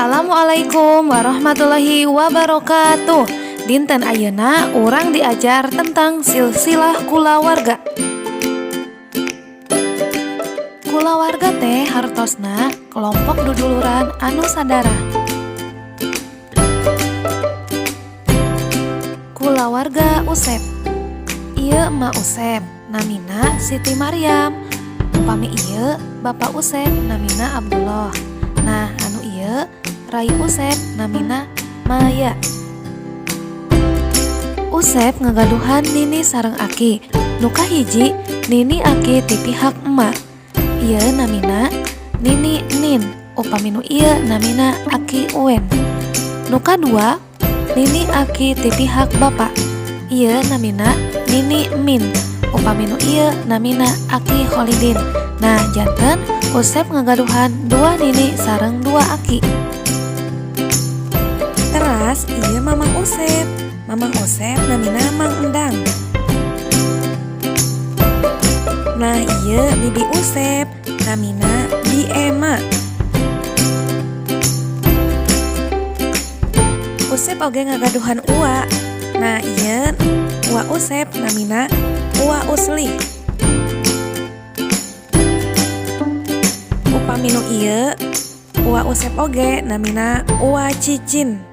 Assalamualaikum warahmatullahi wabarakatuh. Dinten ayeuna urang diajar tentang silsilah kulawarga. Kulawarga teh hartosna kelompok duduluran anu sadara. Kulawarga Usep. Ieu emak Usep, namina Siti Maryam. Upami ieu bapak Usep, namina Abdullah. Nah, anu ieu Rai Usep, namina Maya. Usep ngagaduhan Nini sareng Aki. Nuka hiji, Nini Aki ti pihak emak. Ieu namina Nini Nin. Upami nu ieu namina Aki Uwen. Nuka dua, Nini Aki ti pihak bapak. Ieu namina Nini Min. Upami nu ieu namina Aki Holidin. Nah, janten Usep ngagaduhan dua Nini sareng dua Aki. Teras ieu Mamang Usep. Mamang Usep namina Mang Endang. Nah, ieu Bibi Usep namina Bi Ema. Usep oge ngagaduhan Uwa. Nah, ieu Uwa Usep namina Uwa Usli. Upami nu ieu Uwa Usep oge namina Uwa Cicin.